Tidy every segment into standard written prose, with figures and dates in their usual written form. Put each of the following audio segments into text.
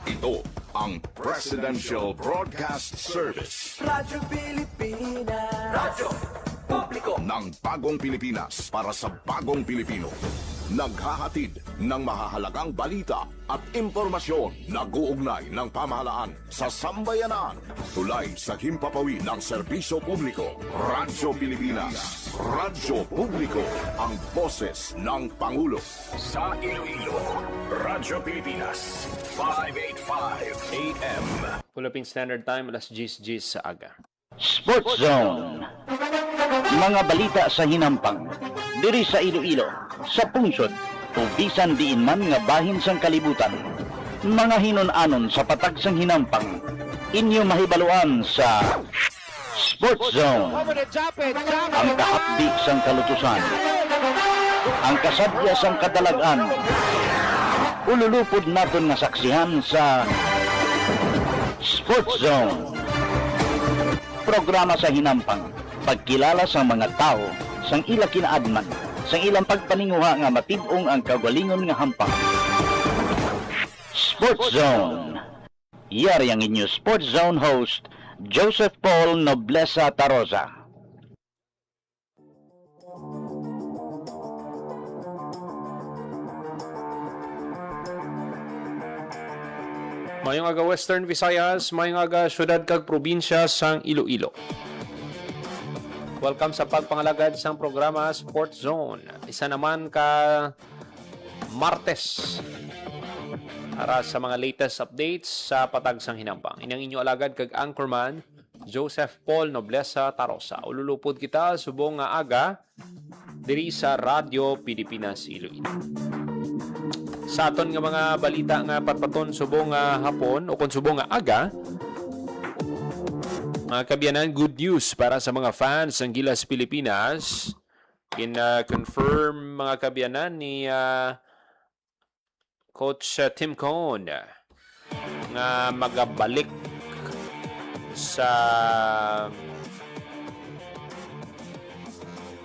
Ito ang Presidential Broadcast Service. Radyo Pilipinas. Radyo Publiko Ng bagong Pilipinas para sa bagong Pilipino. Naghahatid ng mahahalagang balita at impormasyon na guugnay ng pamahalaan sa sambayanan. Tulay sa himpapawid ng serbisyo publiko. Radyo Pilipinas. Radyo Publiko. Ang boses ng Pangulo. Sa Iloilo, Radyo Pilipinas. 585 AM. Philippine Standard Time, alas 10 sa aga. Sports Zone. Mga balita sa hinampang. Diri sa Iloilo, sa pungsod, o bisan diin man nga bahin sang kalibutan. Mga hinon-anon sa patag sang hinampang. Inyo mahibaluan sa Sports Zone. Ang kahapdi sang kalutusan. Ang kasadya sang kadalagan. Ululupod naton nga saksihan sa Sports Zone. Programa sa hinampang, pagkilala sa mga tao, sang ila kinaadman, sang ilang pagpaninguha nga matibong ang kagalingon nga hampang. Sports Zone. Yari ang inyo Sports Zone host, Joseph Paul Noblesa Tarosa. Mayong aga Western Visayas, mayong aga syudad kag probinsya sang Iloilo. Welcome sa pagpangalagad sang programa Sports Zone. Isa naman ka Martes para sa mga latest updates sa patag sang hinampang. Inang inyo alagad kag anchorman Joseph Paul Noblesa Tarosa. Ululupod kita subong nga aga diri sa Radyo Pilipinas Iloilo. Sa aton nga mga balita nga patpaton subong nga hapon o kung subong nga aga, mga kabyanan, good news para sa mga fans ng Gilas Pilipinas. Confirm mga kabyanan ni Coach Tim Cohn nga magabalik sa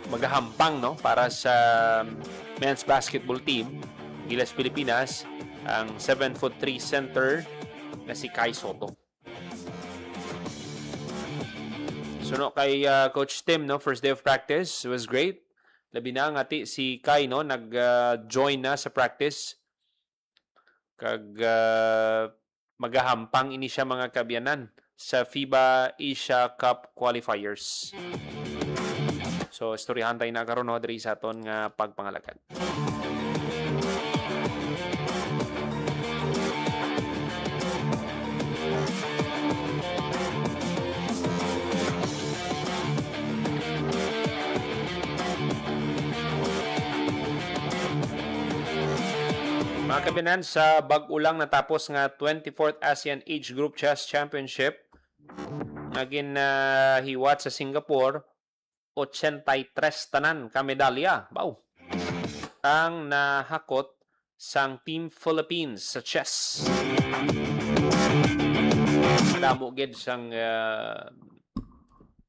magahampang no para sa men's basketball team Gilas Pilipinas, ang 7'3" center na si Kai Soto. Suno kay Coach Tim, no, first day of practice, it was great. Labi na ngati si Kai, no, nag-join na sa practice. Kag magahampang ini siya mga kabyanan sa FIBA Asia Cup qualifiers. So, istoryahan tayo na karon no, diri sa aton nga pagpangalagad. Mga kabinan, sa bag-ulang natapos nga 24th ASEAN Age Group Chess Championship, naging hiwat sa Singapore, 83 tanan ka medalya. Wow! Ang nahakot sang Team Philippines sa chess. Damo gid sang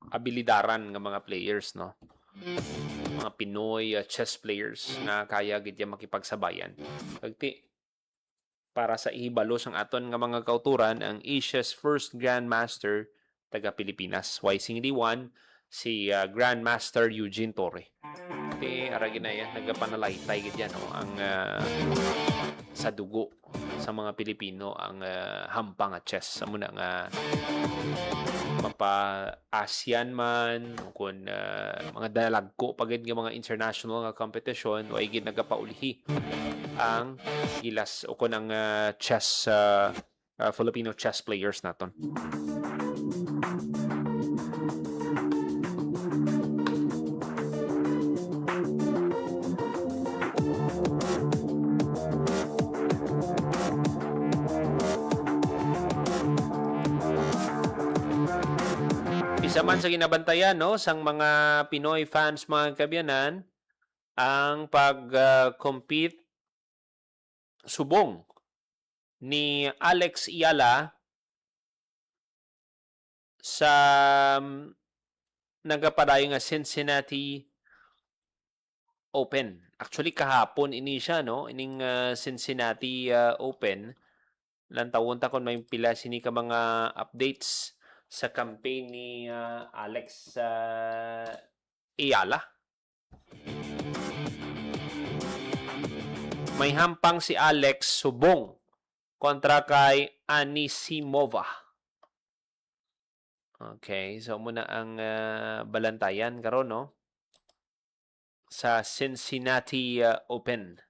abilidaran ng mga players, no? Mga Pinoy chess players na kaya gid makipagsabayan. Kagti para sa ihibalo sang aton nga mga kauturan ang Asia's first Grandmaster taga Pilipinas, YC1 si Grandmaster Eugene Torre. Ara ginaya nagapanalay-tay gid yan no? Ang sa dugo sa mga Pilipino ang hampang at chess sa muna nga mapa-ASEAN man kung mga dalagko pagid nga mga international nga competition o igid nagapaulihi ang Gilas o kun ang chess Filipino chess players naton. Isa man sa ginabantayan no sang mga Pinoy fans mga kabyanan ang pag-compete subong ni Alex Iala sa nagapadayo nga Cincinnati Open. Actually kahapon ini siya no, ining Cincinnati Open lantawon ta kon may pila sini ka mga updates sa campaign ni Alex Ayala. May hampang si Alex Subong kontra kay Anisimova. Okay, so muna ang balantayan karon no sa Cincinnati Open.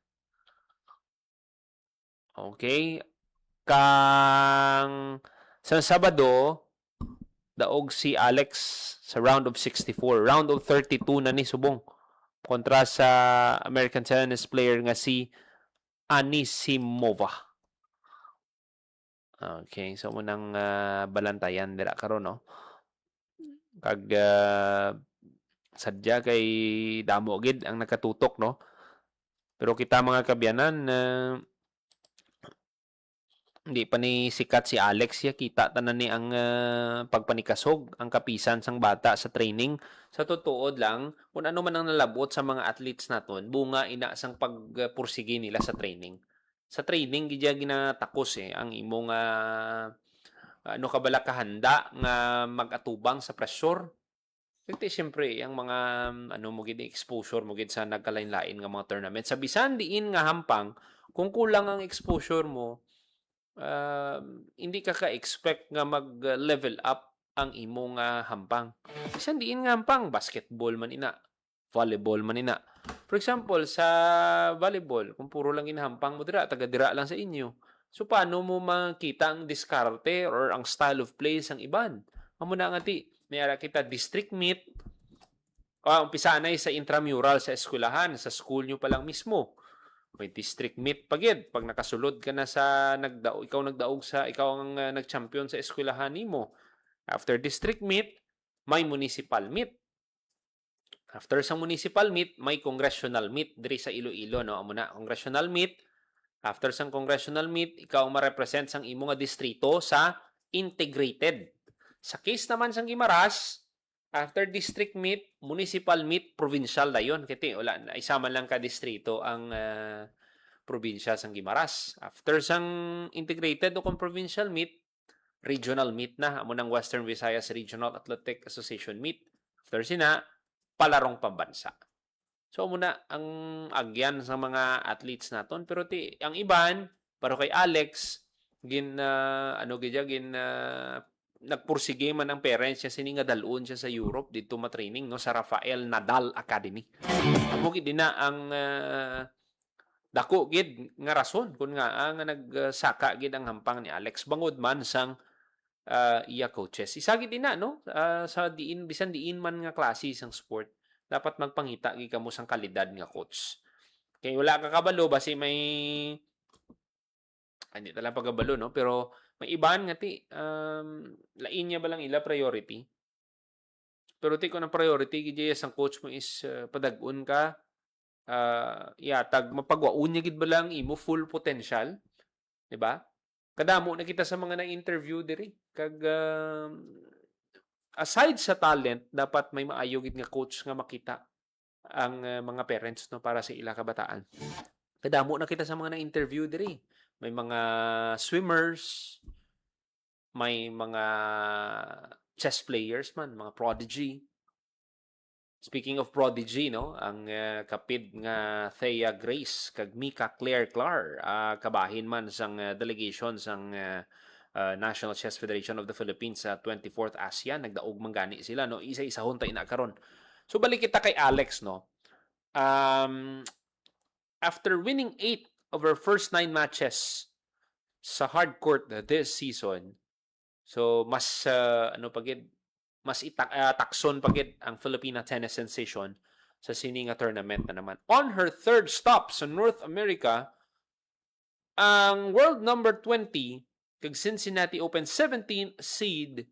Okay, kang sa Sabado daog si Alex sa round of 64. Round of 32 na ni Subong kontra sa American tennis player nga si Anisimova. Okay, so munang balantayan dira karon no. Kag sadya kay damo gid ang nakatutok no. Pero kita mga kabyanan hindi pa ni sikat si Alex ya kita tanan ni ang pagpanikasog ang kapisan sang bata sa training. Sa tutuod lang kung ano man ang nalabot sa mga athletes naton bunga ina sang pagpursige nila sa training. Sa training gidya ginatakos ang imong ano ka bala kahanda nga magatubang sa pressure. Kasi siyempre ang mga ano mo gid exposure mo gid sa nagkalain-lain nga mga tournament. Sa bisan diin nga hampang kung kulang ang exposure mo hindi ka ka-expect nga mag-level up ang imong hampang. Bisan diin nga hampang, basketball man ina, volleyball man ina. For example, sa volleyball, kung puro lang inahampang mo dira, taga-dira lang sa inyo. So, paano mo makita ang diskarte or ang style of play sang iban? Amo na nga mayara kita district meet, umpisa na sa intramural sa eskwelahan, sa school nyo pa lang mismo. May district meet pagid pag nakasulod ka na sa ikaw nagdaog sa ikaw ang nag-champion sa eskwelahan nimo. After district meet, may municipal meet. After sa municipal meet, may congressional meet diri sa Iloilo no. Amo na congressional meet. After sang congressional meet, ikaw ang ma-represent sang imo nga distrito sa integrated. Sa case naman sang Guimaras, after district meet, municipal meet, provincial dayon. Kiti wala na isa man lang ka distrito ang probinsya sang Guimaras. After sang integrated o kung provincial meet, regional meet na amo ng Western Visayas Regional Athletic Association meet. After sina, palarong pambansa. So muna ang agyan sa mga athletes naton pero ang iban para kay Alex nagpursige man ang parents niya sini nga dalon siya sa Europe dito matraining no sa Rafael Nadal Academy. Amo gid na ang dako gid nga rason kun nga ang nagsaka gid ang hampang ni Alex bangod man sang iya coaches. Isa gid na no sa bisan diin man nga klase sang sport dapat magpangita gid kamo sang kalidad nga coach. Kay wala ka kabalo basi may hindi talaga pagabalo no pero may iban nga lain niya ba lang ila priority. Pero ko ng priority gid sang coach mo is padag-on ka tag mapagwaon niya gid ba lang imo full potential, di ba? Kadamo na kita sa mga na-interview diri kag aside sa talent dapat may maayo gid nga coach nga makita ang mga parents no para sa ila kabataan. Kadamo na kita sa mga na-interview diri. May mga swimmers, may mga chess players man, mga prodigy. Speaking of prodigy, no, ang kapid nga Thea Grace kag Mika Claire Clar, kabahin man sang delegation sang National Chess Federation of the Philippines sa 24th ASEAN, nagdaog man gani sila, no, isa-isahon tay na karon. So balik kita kay Alex, no. After winning 8 of her first 9 matches sa hard court this season, so mas mas takson pagid ang Filipina tennis sensation sa sininga tournament na naman. On her third stop sa North America, ang world number 20 kag Cincinnati Open 17 seed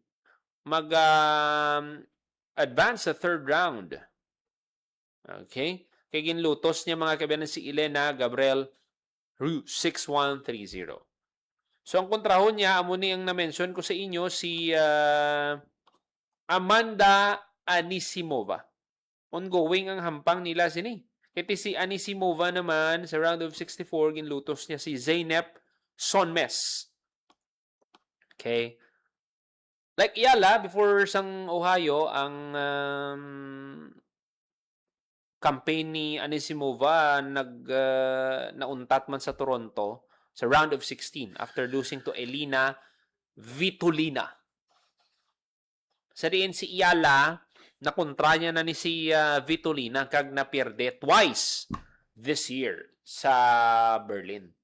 advance sa third round. Okay? Kay ginlutos niya mga kabayan si Elena Gabriel Rue 6-1-3-0. So ang kontrahon niya amo ni ang na-mention ko sa inyo si Amanda Anisimova. Ongoing ang hampang nila sini. Kiti si Anisimova naman sa round of 64 ginlutos niya si Zeynep Sonmes Okay? Like Iyala, before sang Ohio, ang campaign ni Anisimova nauntat man sa Toronto sa round of 16 after losing to Elina Vitolina. Sa diin si Iyala, nakontra niya na ni si Vitolina kag napierde twice this year sa Berlin.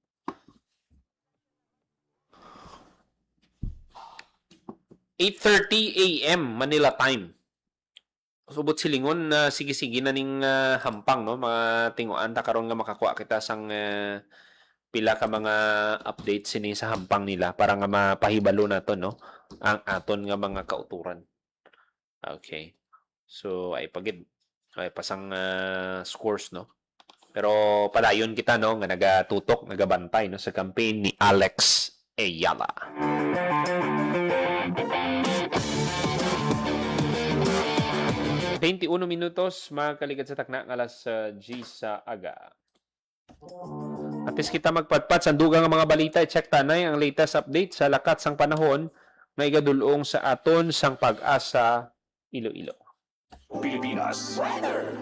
(8:30 a.m. Manila time. Subot silingon na sige-sige na ning hampang, no? Mga tinguan ta karon nga makakuha kita sang pila ka mga updates sini sa hampang nila para nga mapahibalo nato, no? Ang aton nga mga kauturan. Okay. So ay pagid ay pasang scores, no? Pero padayon kita, no, nga nagatutok, nagabantay, no, sa campaign ni Alex Ayala. minutos makaligad sa takna ng alas G sa aga. At least kita magpadpad sa dugang mga balita, i-check tanay ang latest update sa lakat sang panahon may gadulong sa aton sang Pag-asa Iloilo. Pilipinas Weather.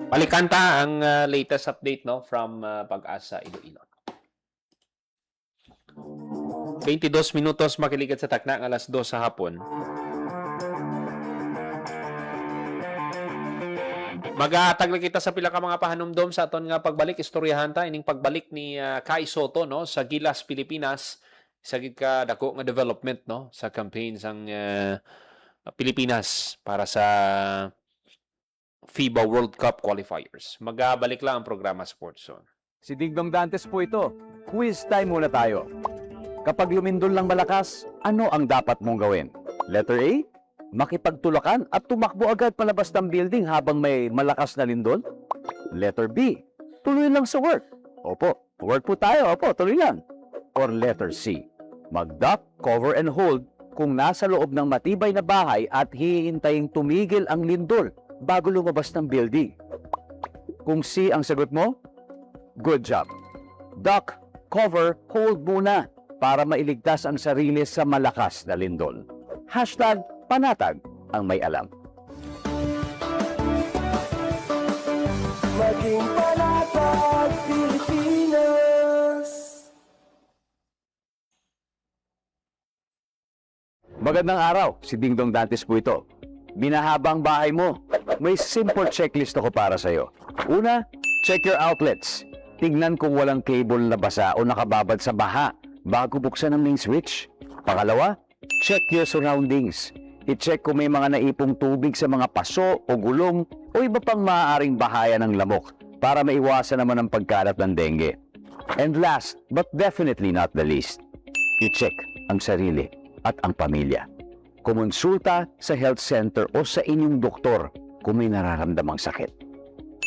Palikanta ang latest update, no, from Pag-asa Iloilo. 22 minutos makiligad sa takna ng alas 2 sa hapon. Mag-aatag lang kita sa pila ka mga pahanumdom sa aton nga pagbalik. Istoryahan ta ining pagbalik ni Kai Soto, no, sa Gilas, Pilipinas. Sagid ka dako nga development, no, sa campaign sang Pilipinas para sa FIBA World Cup qualifiers. Magbalik lang ang programa Sports Zone. Si Dingdong Dantes po ito. Quiz time muna tayo. Kapag lumindol ng malakas, ano ang dapat mong gawin? Letter A, makipagtulakan at tumakbo agad palabas ng building habang may malakas na lindol? Letter B, tuloy lang sa work. Opo, work po tayo. Opo, tuloy lang. Or letter C, mag-duck, cover and hold kung nasa loob ng matibay na bahay at hihintaying tumigil ang lindol bago lumabas ng building. Kung C ang sagot mo, good job. Duck, cover, hold muna para mailigtas ang sarili sa malakas na lindol. Hashtag panatag ang may alam. Maging panatag, Pilipinas. Magandang araw, si Dingdong Dantes po ito. Binahabang bahay mo. May simple checklist ako para sa'yo. Una, check your outlets. Tignan kung walang cable na basa o nakababad sa baha bago buksan ang main switch. Pangalawa, check your surroundings. I-check kung may mga naipong tubig sa mga paso o gulong o iba pang maaaring bahaya ng lamok para maiwasan naman ang pagkalat ng dengue. And last, but definitely not the least, i-check ang sarili at ang pamilya. Kumonsulta sa health center o sa inyong doktor kung may nararamdamang sakit.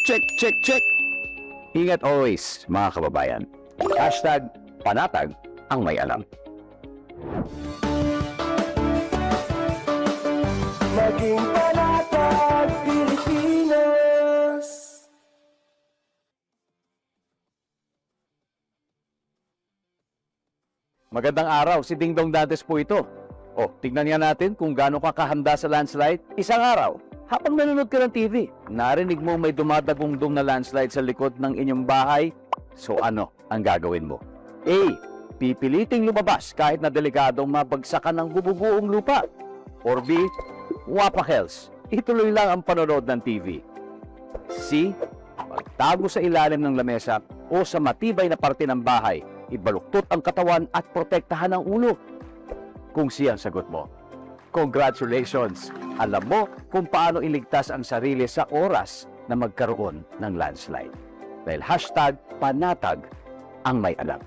Check, check, check! Ingat always, mga kababayan. Hashtag panatag ang may alam. Maging panatag Pilipinas. Magandang araw, si Dingdong Dantes po ito. O, tignan nga natin kung gaano ka kahanda sa landslide. Isang araw, habang nanonood ka ng TV, narinig mo may dumadagong-dong na landslide sa likod ng inyong bahay. So ano ang gagawin mo? A. Pipiliting lumabas kahit na delikadong mabagsakan ng bububuong lupa. Or B. Wapakels, ituloy lang ang panonood ng TV. C. Magtago sa ilalim ng lamesa o sa matibay na parte ng bahay, ibaluktot ang katawan at protektahan ang ulo. Kung siya ang sagot mo, congratulations! Alam mo kung paano iligtas ang sarili sa oras na magkaroon ng landslide. Dahil hashtag panatag ang may alam.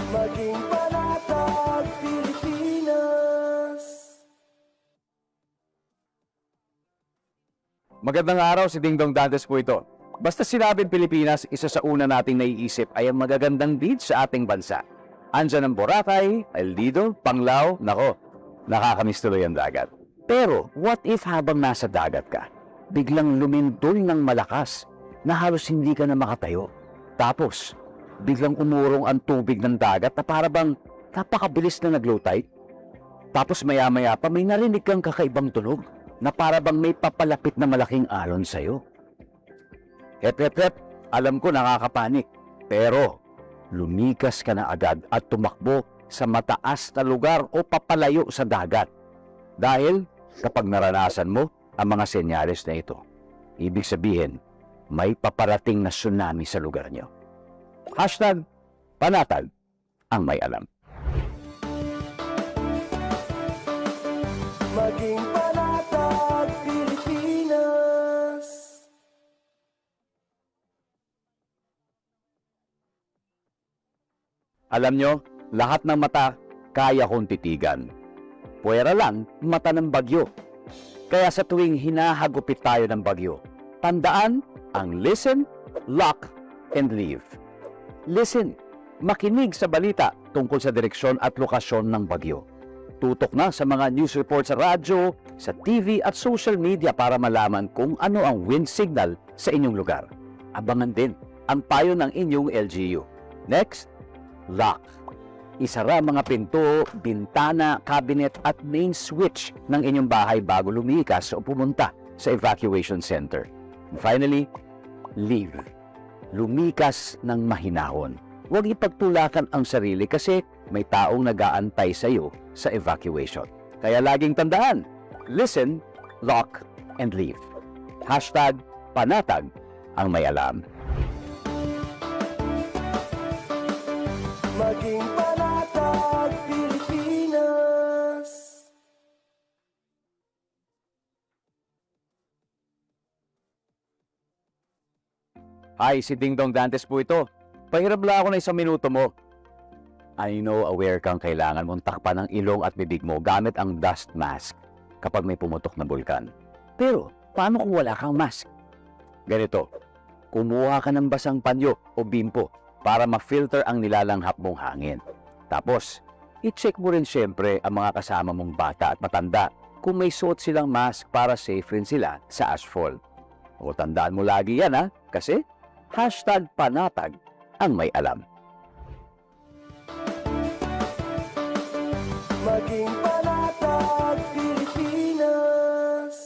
Maging panatag Pilipinas. Magandang araw, si Dingdong Dantes po ito. Basta sinabing Pilipinas, isa sa una nating naiisip ay ang magagandang beach sa ating bansa. Andyan ang Boracay, El Nido, Panglao, nako, nakakamiss tuloy ang dagat. Pero, what if habang nasa dagat ka, biglang lumindol ng malakas na halos hindi ka na makatayo? Tapos, biglang umurong ang tubig ng dagat na para bang napakabilis na nag-low tide? Tapos maya-maya pa may narinig kang kakaibang tunog na para bang may papalapit na malaking alon sa'yo. Hep, alam ko nakakapanik. Pero, lumikas ka na agad at tumakbo sa mataas na lugar o papalayo sa dagat. Dahil, kapag naranasan mo ang mga senyales na ito, ibig sabihin, may paparating na tsunami sa lugar nyo. Hashtag, panatag ang may alam. Maging panatag Pilipinas. Alam nyo, lahat ng mata kaya kong titigan. Puwera lang, mata ng bagyo. Kaya sa tuwing hinahagupit tayo ng bagyo, tandaan ang listen, lock, and leave. Listen, makinig sa balita tungkol sa direksyon at lokasyon ng bagyo. Tutok na sa mga news report sa radyo, sa TV at social media para malaman kung ano ang wind signal sa inyong lugar. Abangan din ang payo ng inyong LGU. Next, lock. Isara mga pinto, bintana, cabinet at main switch ng inyong bahay bago lumikas o pumunta sa evacuation center. And finally, leave. Lumikas ng mahinahon. Huwag ipagtulakan ang sarili kasi may taong nag-aantay sa iyo sa evacuation. Kaya laging tandaan, listen, lock, and leave. Hashtag panatag ang may alam. Maging panatag Pilipinas. Hi, si Dingdong Dantes po ito. Pahirap lang ako na 1 minuto mo. I know aware kang kailangan mong takpan ng ilong at bibig mo gamit ang dust mask kapag may pumutok na bulkan. Pero, paano kung wala kang mask? Ganito, kumuha ka ng basang panyo o bimpo para ma-filter ang nilalanghap mong hangin. Tapos, i-check mo rin siyempre ang mga kasama mong bata at matanda kung may suot silang mask para safe rin sila sa ashfall. O tandaan mo lagi yan ha, kasi hashtag panatag ang may alam. Maging panatag Pilipinas.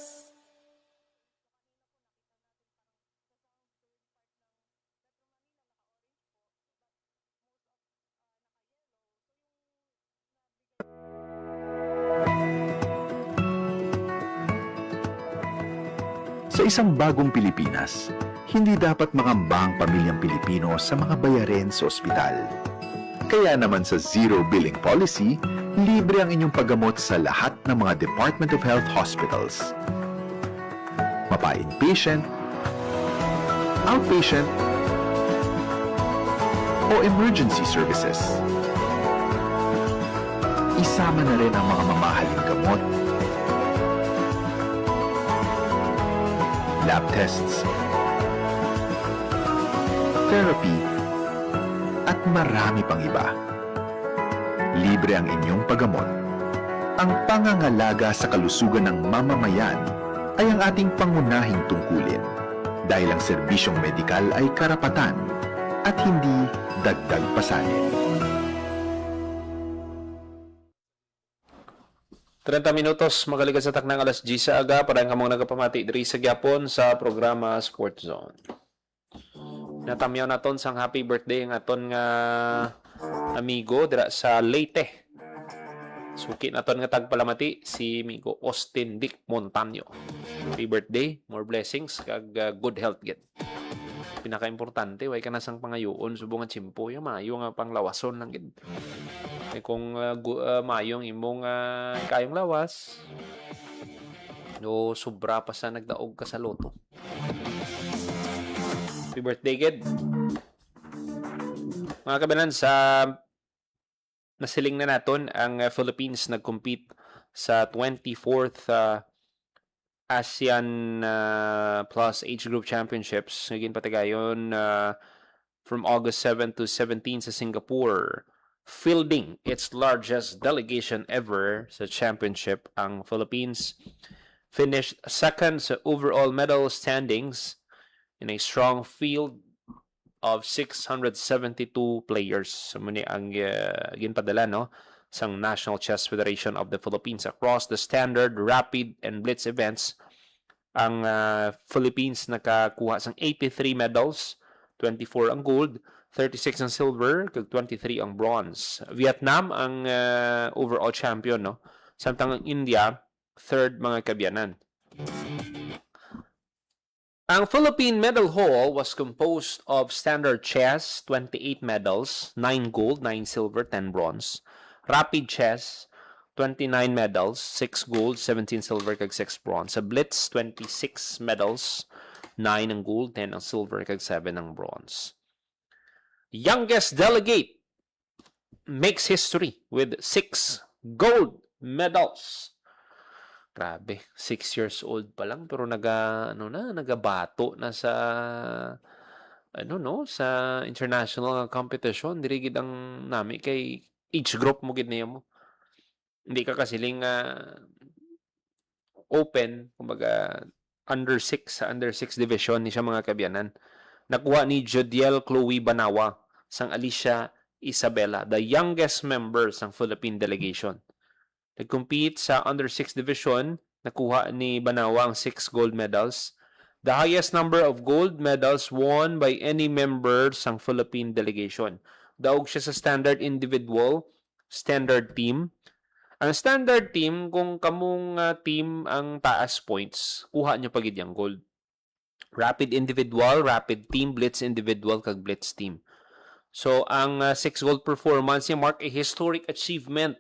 Sa isang bagong Pilipinas, hindi dapat mangamba ang pamilyang Pilipino sa mga bayarin sa ospital. Kaya naman sa Zero Billing Policy, libre ang inyong paggamot sa lahat ng mga Department of Health hospitals. Mapa-inpatient, outpatient, o emergency services. Isama na rin ang mga mamahaling gamot, lab tests, therapy, at marami pang iba. libre ang inyong paggamot. Ang pangangalaga sa kalusugan ng mamamayan ay ang ating pangunahing tungkulin dahil ang serbisyong medikal ay karapatan at hindi dagdag pasanin. 30 minutos magaligad sa taknang alas 10 sa aga para ang kamong nagapamati diri sa gyapon sa programa Sport Zone. Natamyaw naton sang happy birthday ang aton nga amigo dira sa Leyte. Suki naton nga tagpalamati si amigo Austin Dick Montaño. Happy birthday, more blessings kag good health gid. Pinaka-importante way ka na sang pangayoon subong nga tsimpo yung maayo nga panglawason lang gid. Kung mayong imong kayong lawas, no sobra pa sa nagdaog ka sa loto. Happy birthday, kid. Mga kabanan, nasiling na naton ang Philippines nag-compete sa 24th ASEAN Plus Age Group Championships. Naging patigayon from August 7 to 17 sa Singapore. Fielding its largest delegation ever sa championship, ang Philippines finished second sa overall medal standings in a strong field of 672 players. So, muna ang ginpadala, no? Sang National Chess Federation of the Philippines across the standard, rapid, and blitz events. Ang Philippines nakakuha sang 83 medals, 24 ang gold, 36 ang silver, kag 23 ang bronze. Vietnam ang overall champion, no? Samtang ang India, third mga kabyanan. Ang Philippine medal haul was composed of standard chess, 28 medals, 9 gold, 9 silver, 10 bronze. Rapid chess, 29 medals, 6 gold, 17 silver, kag 6 bronze. Sa blitz, 26 medals, 9 ang gold, 10 ang silver, kag 7 ang bronze. Youngest delegate makes history with 6 gold medals. Grabe, 6 years old pa lang pero nagabato na sa sa international competition. Diri gid ang nami kay each group mo gid niya mo. Hindi ka kasiling open, kumbaga under 6 sa under 6 division ni siya mga kabyanan. Nakuha ni Jodiel Chloe Banawa sang Alicia Isabela, the youngest member sang Philippine delegation. Nag-compete sa under 6 division, nakuha ni Banawa ang 6 gold medals. The highest number of gold medals won by any member sang Philippine delegation. Daog siya sa standard individual, standard team. Ang standard team, kung kamong team ang taas points, kuha nyo pagid yung gold. Rapid individual, rapid team, blitz individual, kag blitz team. So, ang 6 gold performance niya mark a historic achievement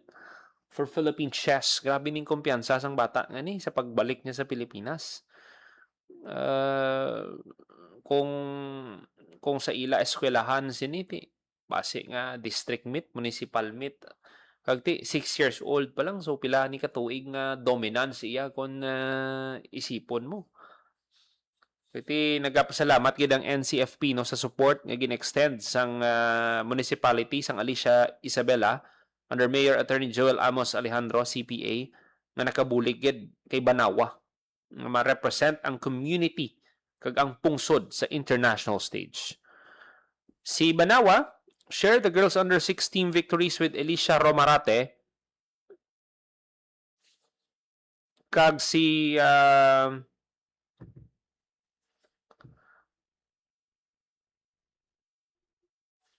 for Philippine chess. Grabe ning kumpiyansa sang bata nga ni sa pagbalik niya sa Pilipinas. Kung sa ila eskwelahan siniti, base nga district meet, municipal meet, kagti 6 years old pa lang, so pila ni katuig nga dominance iya kon isipon mo. Iti nagapasalamat gid ang NCFP no sa support nga gin-extend sang municipality sang Alicia Isabela under Mayor Attorney Joel Amos Alejandro CPA nga nakabulig gid kay Banawa nga ma-represent ang community kag ang pungsod sa international stage. Si Banawa shared the girls under 16 victories with Alicia Romarate kag si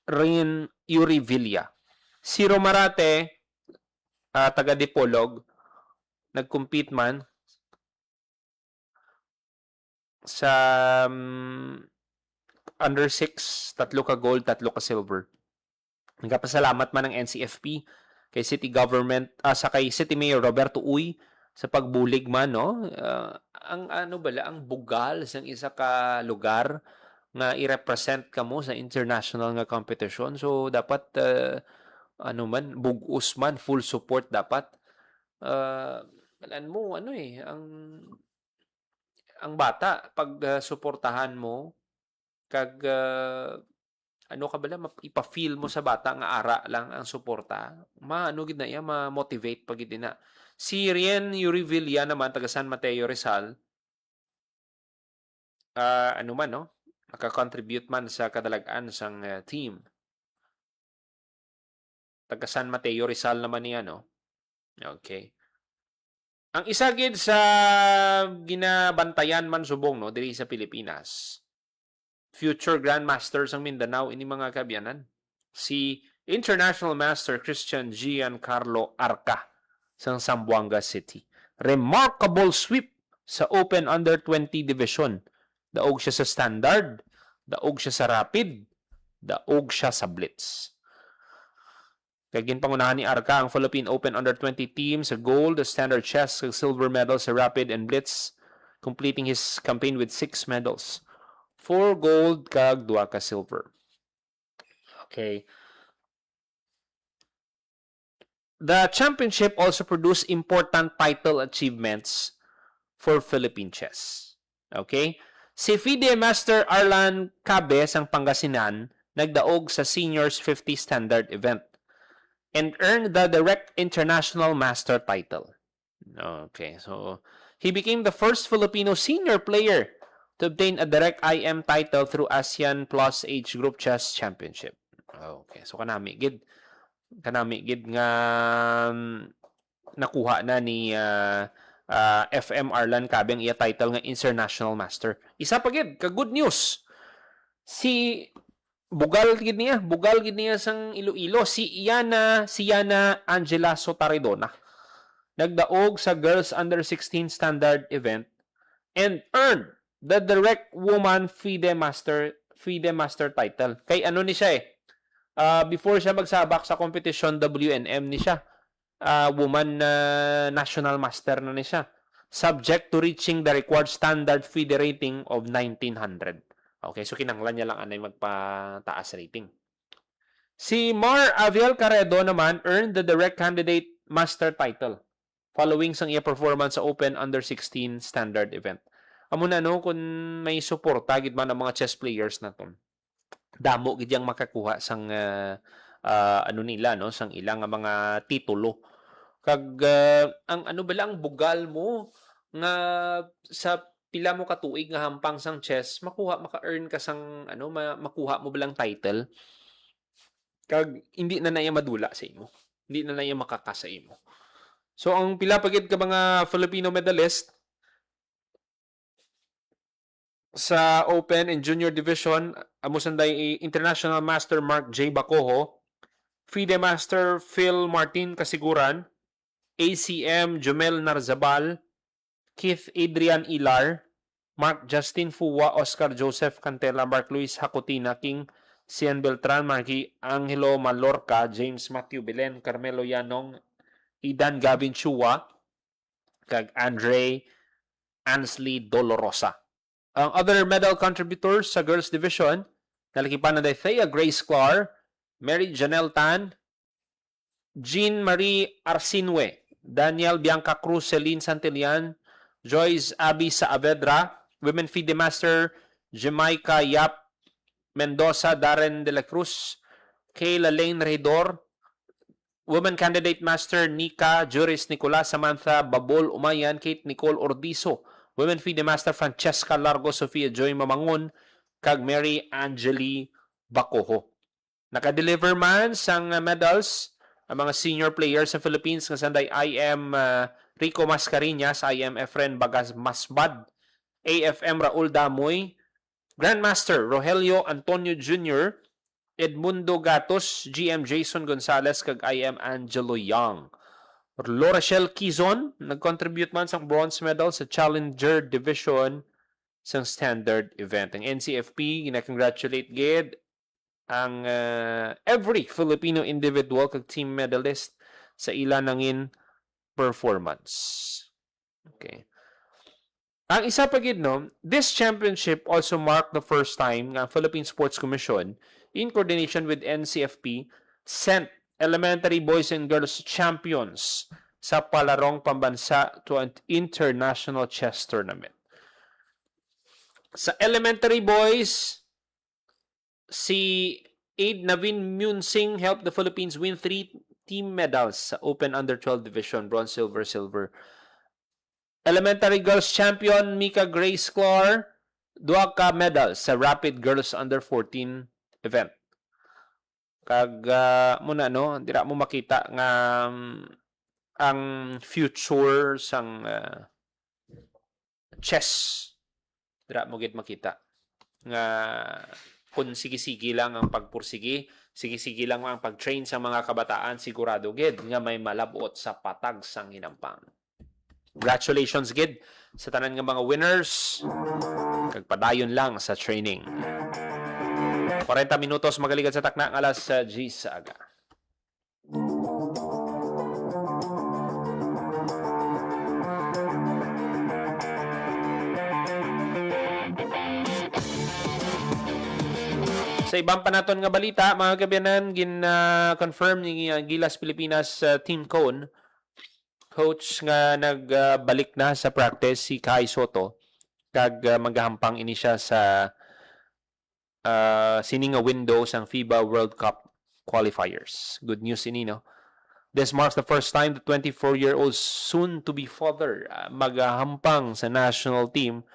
Rin Yuri Villa. Si Romarate, taga Dipolog, nag-compete man sa under 6, 3 ka gold, 3 ka silver. Nagpasalamat man ng NCFP kay City Government, sa kay City Mayor Roberto Uy sa pagbulig man, no? Ang bugal sa isa ka lugar nga i-represent ka mo sa international nga competition. So, dapat, bugus man, full support dapat. Ang bata, pag suportahan mo, kag, ano ka bala, ipa-feel mo sa bata nga ara lang ang suporta. Ano gid na iya, ma-motivate pag gid na. Si Rien Urivilla naman, taga San Mateo Rizal, ano man, no? Naka-contribute man sa kadalagan sang team. Taga San Mateo Rizal naman niya, no? Okay. Ang isa gid sa ginabantayan man subong, no, diri sa Pilipinas, future Grandmasters ang Mindanao, ini mga kabyanan. Si International Master Christian Giancarlo Arca sa Zamboanga City. Remarkable sweep sa Open Under-20 Division. Daog siya sa Standard, daog siya sa Rapid, daog siya sa Blitz. Kagin pangunahan ni Arca ang Philippine Open Under-20 team sa gold, standard chess, silver medal sa Rapid and Blitz, completing his campaign with 6 medals. 4 gold kag 2 ka silver. Okay. The championship also produced important title achievements for Philippine chess. Okay? Si FIDE Master Arlan Cabe sang Pangasinan nagdaog sa Seniors 50 Standard event and earned the Direct International Master title. Okay, so he became the first Filipino senior player to obtain a Direct IM title through ASEAN Plus Age Group Chess Championship. Okay, so kanami gid nga nakuha na ni FM Arlan Cabe ang iya title nga International Master. Isa pa gid ka good news. Si bugal gid niya sang Iloilo, si Yana Angela Sotaredona. Nagdaog sa Girls Under 16 Standard event and earned the Direct Woman FIDE Master title. Kay ano ni siya before siya magsabak sa competition WNM ni siya. Woman National Master na ni siya. Subject to reaching the required standard FIDE rating of 1900. Okay, so kinanglan niya lang anay magpataas rating. Si Mar Aviel Caredo naman earned the Direct Candidate Master title following sang iya performance sa Open Under 16 Standard event. Amo na no, kung may suporta gid man ang mga chess players na ton, damo gid yang makakuha sang ano nila, no, sang ilang mga titulo. Kag ang ano ba lang bugal mo nga sa pila mo katuig nga hampang sang chess, maka-earn ka sang makuha mo bilang title. Kag hindi na naya madula sa imo. Hindi na naya makakasa imo. So ang pila pagid ka mga Filipino medalist sa Open and Junior Division, amo sanday International Master Mark J. Bacojo, FIDE Master Phil Martin Kasiguran, ACM Jomel Narzabal, Keith Adrian Ilar, Mark Justin Fuwa, Oscar Joseph Cantela, Mark Luis Hacotina, King Cian Beltran, Marky Angelo Malorca, James Matthew Belen, Carmelo Yanong, Idan Gavin Chua, kag Andre Ansley Dolorosa. Ang other medal contributors sa girls division, nalakipan na Thea Grace Clar, Mary Janelle Tan, Jean Marie Arsinwe, Daniel Bianca Cruz, Celine Santillan, Joyce Abby Saavedra, Women FIDE Master Jamaica Yap Mendoza, Darren De La Cruz, Kayla Lane Redor, Women Candidate Master Nika Juris Nicolas, Samantha Babol Umayan, Kate Nicole Ordizo, Women FIDE Master Francesca Largo, Sofia Joy Mamangon, kag Mary Angeli Bacojo. Nakadeliver man sang medals ang mga senior players sa Philippines nga sanday IM Rico Mascareñas, IM Efren Bagas Masbad, AFM Raul Damoy, Grandmaster Rogelio Antonio Jr., Edmundo Gatos, GM Jason Gonzalez, kag IM Angelo Young. Lorachelle Quizon, nag-contribute man sa bronze medal sa Challenger Division sa standard event. Ang NCFP, gina-congratulate gid ang every Filipino individual kag team medalist sa ila nangin performance. Okay. Ang isa pa gid, no, this championship also marked the first time nga Philippine Sports Commission in coordination with NCFP sent elementary boys and girls champions sa palarong pambansa to an international chess tournament. Sa elementary boys, si Aid Navin Munsing helped the Philippines win 3 team medals sa Open Under-12 division, bronze, silver, silver. Elementary girls champion Mika Grace Clore, 2 ka medals sa Rapid Girls Under-14 event. Kag muna no, dira mo makita nga ang future sang chess. Dira mo gid makita nga kung sige-sige lang ang pagpursigi, sige-sige lang ang pag-train sa mga kabataan, sigurado gid nga may malabot sa patag sang hinampang. Congratulations gid sa tanan nga mga winners. Kagpadayon lang sa training. 40 minutos magaligad sa takna ng alas 10 sa aga. Sa ibang panaton nga balita, mga kabyanan, gin-confirm ni Gilas Pilipinas Team Cone, coach nga nagbalik na sa practice si Kai Soto, kag maghahampang ini siya sa sininga window sang FIBA World Cup qualifiers. Good news ini, no? This marks the first time the 24-year-old soon-to-be father maghahampang sa national team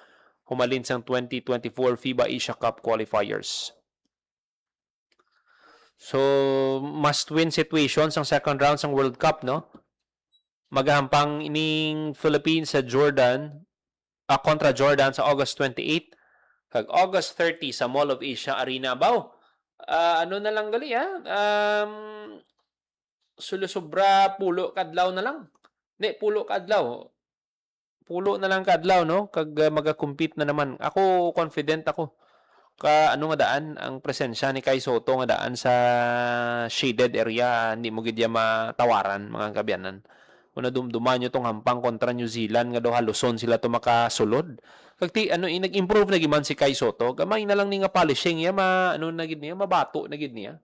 humalin sang 2024 FIBA Asia Cup qualifiers. So, must-win situations ang second round ng World Cup, no? Maghahampang ining Philippines sa Jordan, kontra Jordan sa August 28, kag August 30 sa Mall of Asia Arena. Baw, ano na lang gali, sulusubra pulo kadlaw na lang. Pulo kadlaw. Pulo na lang kadlaw, no? Kag magakompete na naman. Ako, confident ako. Ano nga daan ang presensya ni Kai Soto nga daan sa shaded area, hindi mo gidya matawaran mga kabyanan. Una dumduman nyo tong hampang kontra New Zealand nga daw haluson sila to makasulod. Kagti nag-improve na giman si Kai Soto, gamay na lang ni nga polishing ya na gid niya, mabato na gid niya.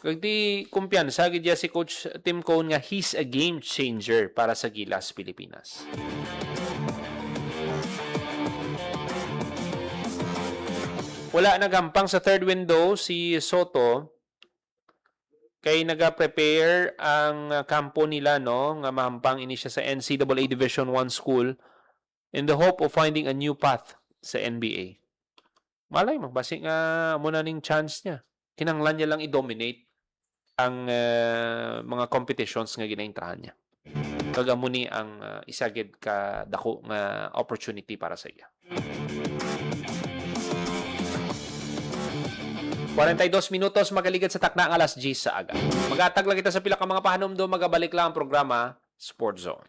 Kagti kumpiyansa gid si Coach Tim Cone nga he's a game changer para sa Gilas Pilipinas. Wala nagampang sa third window si Soto kay naga-prepare ang kampo nila, no, nga mahampang ini siya sa NCAA Division 1 school in the hope of finding a new path sa NBA. Malay mo, basi nga muna ning chance niya. Kinanglan niya lang i-dominate ang mga competitions nga ginaintrahan niya. Kagamuni ang isagid ka dako nga opportunity para sa iya. 42 minutos magaligad sa takna ang alas 10 sa aga. Magatag lang kita sa pila ka mga pahanom do, magabalik lang ang programa Sport Zone.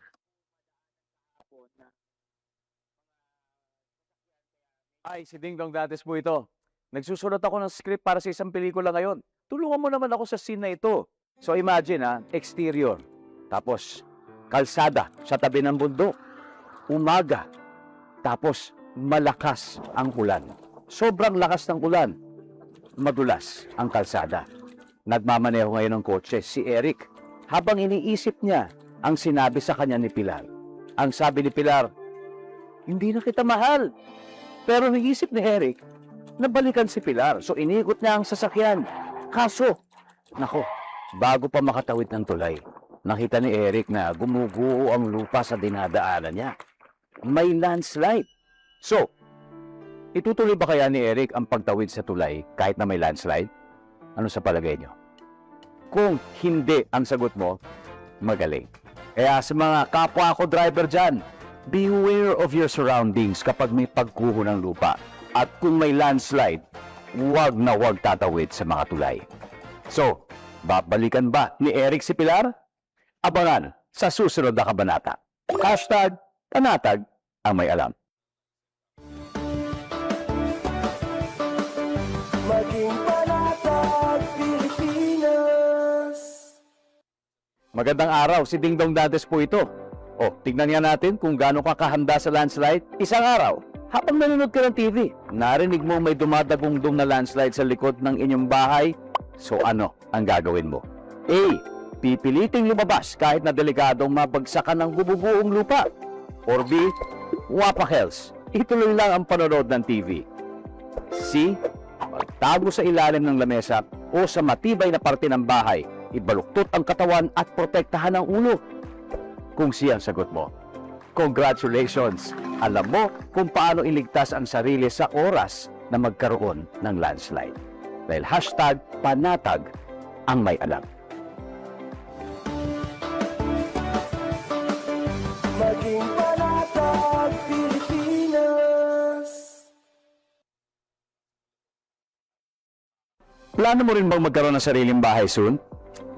Ay, si Ding Dong Dantes po ito. Nagsusulat ako ng script para sa isang pelikula ngayon. Tulungan mo naman ako sa scene na ito. So imagine exterior. Tapos, kalsada sa tabi ng bundok. Umaga. Tapos, malakas ang ulan. Sobrang lakas ng ulan. Madulas ang kalsada. Nagmamaneho ngayon ng kotse si Eric habang iniisip niya ang sinabi sa kanya ni Pilar. Ang sabi ni Pilar, "Hindi na kita mahal." Pero naisip ni Eric na balikan si Pilar. So iniikot niya ang sasakyan. Kaso, nako, bago pa makatawid ng tulay, nakita ni Eric na gumuguho ang lupa sa dinadaanan niya. May landslide. So, itutuloy ba kaya ni Eric ang pagtawid sa tulay kahit na may landslide? Ano sa palagay nyo? Kung hindi ang sagot mo, magaling. Kaya sa mga kapwa ko driver dyan, beware of your surroundings kapag may pagguho ng lupa. At kung may landslide, huwag na huwag tatawid sa mga tulay. So, babalikan ba ni Eric si Pilar? Abangan sa susunod na kabanata. #Panatag ang may alam. Maging panatag, Pilipinas. Magandang araw, si Ding Dong Dantes po ito. O, tignan nga natin kung gaano ka kahanda sa landslide. Isang araw, habang nanonood ka ng TV, narinig mo may dumadagungdong na landslide sa likod ng inyong bahay. So ano ang gagawin mo? A. Pipiliting lumabas kahit na delikadong mabagsakan ng bububuong lupa. Or B. Wapakels, ituloy lang ang panonood ng TV. C. itago sa ilalim ng lamesa o sa matibay na parte ng bahay, ibaluktot ang katawan at protektahan ang ulo. Kung siya ang sagot mo, congratulations! Alam mo kung paano iligtas ang sarili sa oras na magkaroon ng landslide. Dahil #panatag ang may alam. Maging panatag, Pilipinas. Plano mo rin bang magkaroon ng sariling bahay soon?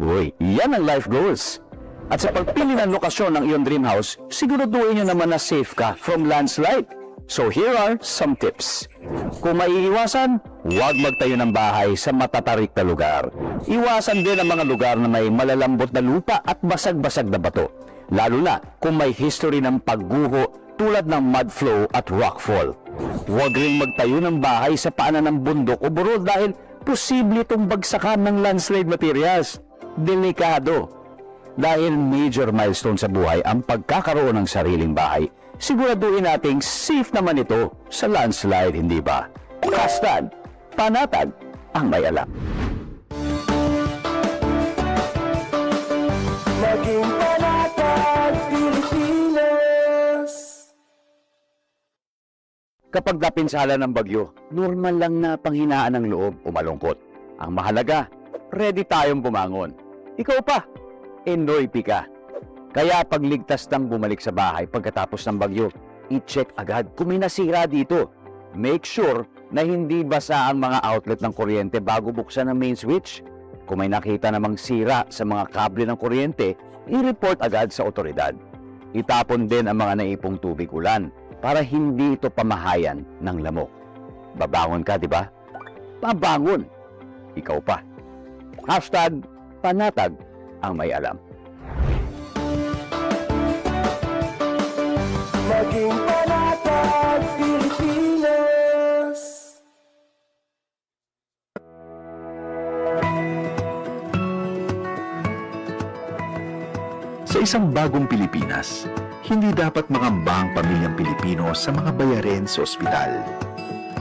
Uy, yan ang life goals. At sa pagpili ng lokasyon ng iyong dream house, siguraduhin nyo naman na safe ka from landslide. So here are some tips. Kung maiiwasan, huwag magtayo ng bahay sa matatarik na lugar. Iwasan din ang mga lugar na may malalambot na lupa at basag-basag na bato. Lalo na kung may history ng pagguho tulad ng mud flow at rockfall. Huwag ring magtayo ng bahay sa paanan ng bundok o burol dahil posible itong bagsakan ng landslide materials. Delikado. Dahil major milestone sa buhay ang pagkakaroon ng sariling bahay, siguraduhin nating safe naman ito sa landslide, hindi ba? #panatag ang may alam. Maging panatag, Pilipinas. Kapag napinsala ng bagyo, normal lang na panghinaan ng loob o malungkot. Ang mahalaga, ready tayong bumangon. Ikaw pa, Enoy ka. Kaya pagligtas ng bumalik sa bahay pagkatapos ng bagyo, i-check agad kung may nasira dito. Make sure na hindi basa ang mga outlet ng kuryente bago buksan ang main switch. Kung may nakita namang sira sa mga kable ng kuryente, i-report agad sa otoridad. Itapon din ang mga naipong tubig ulan para hindi ito pamahayan ng lamok. Babangon ka, di ba? Babangon. Ikaw pa. #panatag ang may alam. Maging panatag, Pilipinas. Sa isang bagong Pilipinas, hindi dapat mangamba ang pamilyang Pilipino sa mga bayarin sa ospital.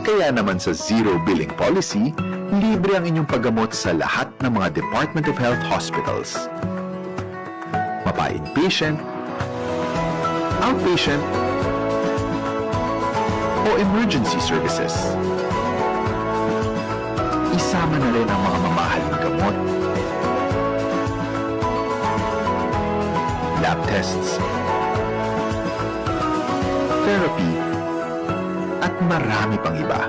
Kaya naman sa Zero Billing Policy, libre ang inyong paggamot sa lahat ng mga Department of Health hospitals. Mapa-inpatient, outpatient, o emergency services. Isama na rin ang mga mamahaling gamot, lab tests, therapy, at marami pang iba.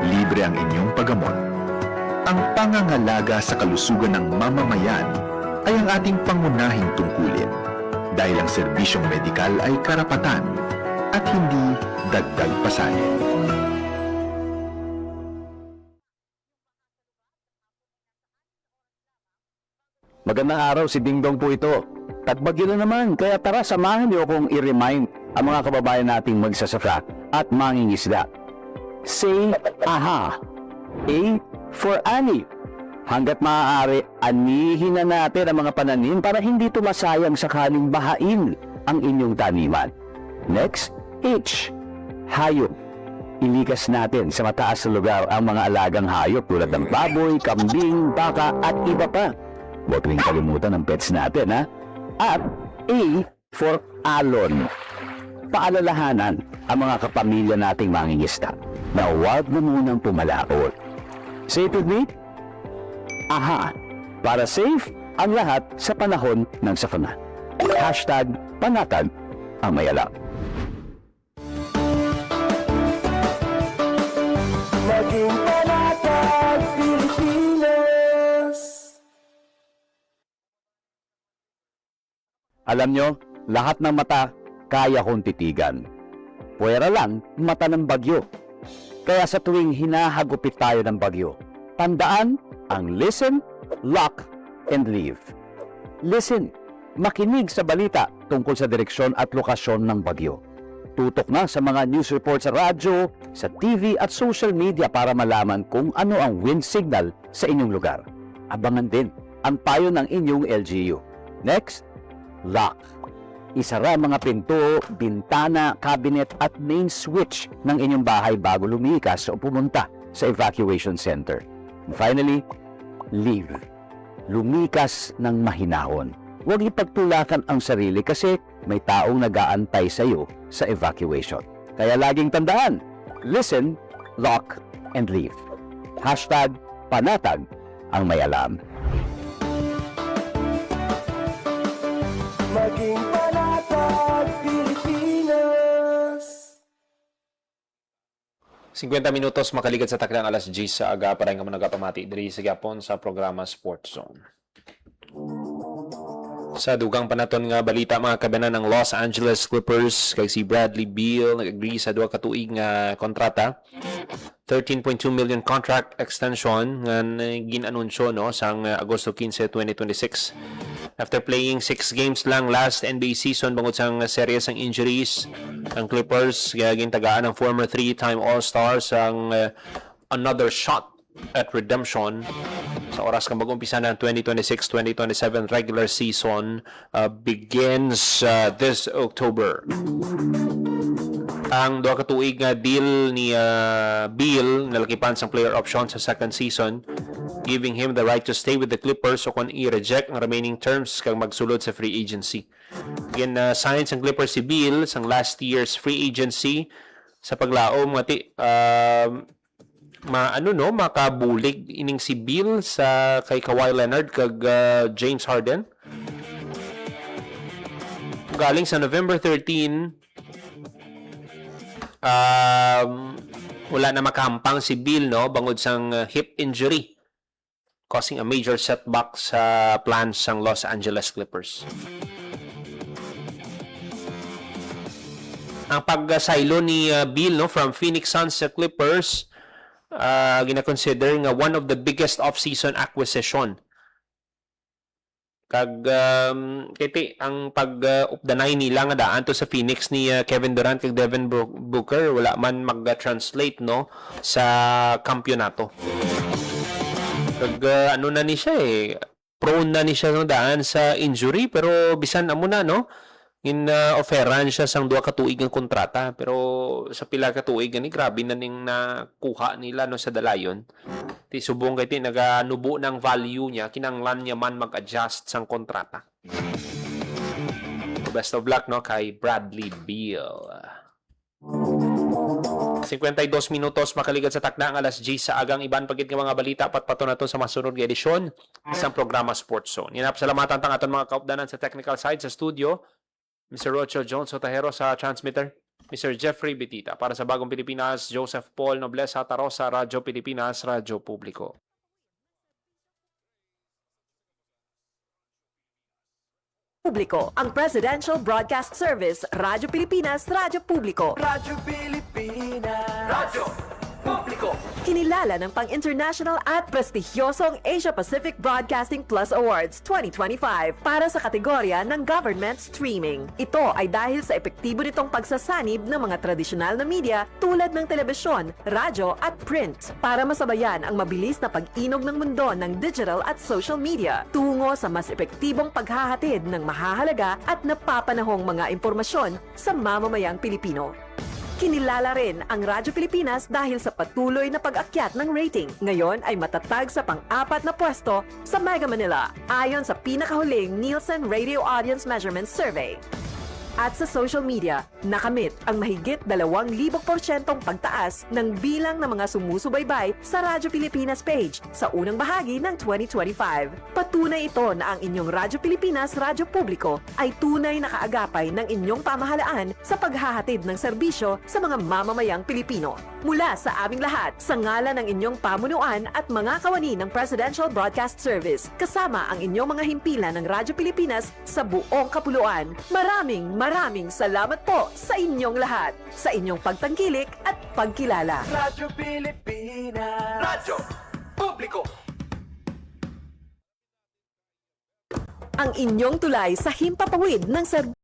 Libre ang inyong paggamot. Ang pangangalaga sa kalusugan ng mamamayan ay ang ating pangunahing tungkulin dahil ang serbisyong medikal ay karapatan at hindi dagdag pasanin. Magandang araw, si Dingdong po ito. Tagbagyo na naman, kaya tara samahan niyo akong i-remind ang mga kababayan nating magsasaka at mangingisda. Say aha. A for ani. Hanggat maaari, anihin na natin ang mga pananim para hindi tumasayang sakaling bahain ang inyong taniman. Next, H. Hayop. Ilikas natin sa mataas na lugar ang mga alagang hayop tulad ng baboy, kambing, baka at iba pa. Huwag rin kalimutan ang pets natin, ha? At A for alon. Paalalahanan ang mga kapamilya nating mangingisda na huwag na munang pumalaot. Say it with me? Aha! Para safe ang lahat sa panahon ng sakuna. #panatag ang may alam. Maging panatag, Pilipinas. Alam nyo, lahat ng mata kaya kong titigan. Puwera lang mata ng bagyo. Kaya sa tuwing hinahagupit tayo ng bagyo, tandaan ang listen, lock, and leave. Listen, makinig sa balita tungkol sa direksyon at lokasyon ng bagyo. Tutok na sa mga news report sa radyo, sa TV at social media para malaman kung ano ang wind signal sa inyong lugar. Abangan din ang payo ng inyong LGU. Next, lock. Isara mga pinto, bintana, cabinet at main switch ng inyong bahay bago lumikas o pumunta sa evacuation center. And finally, leave. Lumikas ng mahinahon. Huwag ipagtulakan ang sarili kasi may taong nag-aantay sa iyo sa evacuation. Kaya laging tandaan, listen, lock, and leave. #panatag ang may alam. Maging panatag, Pilipinas. 50 minutos makaligat sa takdang alas 10 sa aga para nga nagapamati diri sa Gapon sa programa Sports Zone. Sa dugang panaton nga balita mga kabanan ng Los Angeles Clippers kay si Bradley Beal nag-agree sa duha ka tuig nga kontrata. 13.2 million contract extension nga ginanunsyo no sang Agosto 15, 2026. After playing 6 games lang last NBA season bangod sang series ang injuries, ang Clippers gagawin tagaan ng former 3-time All-Star sang another shot at redemption sa oras kang mag-umpisa ng 2026-2027 regular season begins this October. Ang duha ka tuig nga deal ni Beal nalakipan sang player option sa second season, giving him the right to stay with the Clippers o kung i-reject ang remaining terms kang magsulod sa free agency. Again, sign sang Clippers si Beal sang last year's free agency sa paglaom nga makabulig ining si Beal sa kay Kawhi Leonard kag James Harden. Galing sa November 13 wala na makahampang si Beal no bangod sang hip injury causing a major setback sa plans sang Los Angeles Clippers. Ang pag-silo ni Beal no from Phoenix Suns sa Clippers gina-consider nga one of the biggest off-season acquisition. Kag kiti ang pag-updanay nila nga daan to sa Phoenix ni Kevin Durant kag Devin Booker wala man mag-translate no sa kampyonato. Kag na ni siya prone na ni siya no daan sa injury pero bisan amo na no offeran siya sang duha ka tuig nga kontrata pero sa pila ka tuig ni grabe na ning nakuha nila no sa dalayon. Ti subong kay ti naganubo ng value niya kinanglan niya man mag-adjust sang kontrata. Best of luck no kay Bradley Beal. 52 minutos makaligat sa takda ang alas 10 sa agang iban pagit nga mga balita patpato nato sa masunod nga edisyon isang programa Sports Zone. Yan salamatan tang aton mga kaupdanan sa technical side sa studio. Mr. Rocho Jones Otahero sa transmitter. Mr. Jeffrey Betita. Para sa Bagong Pilipinas, Joseph Paul Noblesa Tarosa, Radyo Pilipinas, Radyo Publiko. Publiko, ang Presidential Broadcast Service, Radyo Pilipinas, Radyo Publiko. Radyo Pilipinas. Radyo Publiko. Kinilala ng pang-international at prestigyosong Asia Pacific Broadcasting Plus Awards 2025 para sa kategorya ng Government Streaming. Ito ay dahil sa epektibo nitong pagsasanib ng mga tradisyonal na media tulad ng telebisyon, radyo at print para masabayan ang mabilis na pag-inog ng mundo ng digital at social media tungo sa mas epektibong paghahatid ng mahahalaga at napapanahong mga impormasyon sa mamamayang Pilipino. Kinilala rin ang Radyo Pilipinas dahil sa patuloy na pag-akyat ng rating. Ngayon ay matatag sa pang-4 na pwesto sa Mega Manila ayon sa pinakahuling Nielsen Radio Audience Measurement Survey. At sa social media, nakamit ang mahigit 2,000% pagtaas ng bilang ng mga sumusubaybay sa Radyo Pilipinas page sa unang bahagi ng 2025. Patunay ito na ang inyong Radyo Pilipinas Radyo Publiko ay tunay na kaagapay ng inyong pamahalaan sa paghahatid ng serbisyo sa mga mamamayang Pilipino. Mula sa aming lahat, sa ngalan ng inyong pamunuan at mga kawani ng Presidential Broadcast Service, kasama ang inyong mga himpilan ng Radyo Pilipinas sa buong kapuluan. Maraming salamat po sa inyong lahat, sa inyong pagtangkilik at pagkilala. Radyo Pilipinas. Radyo Publiko. Ang inyong tulay sa himpapawid ng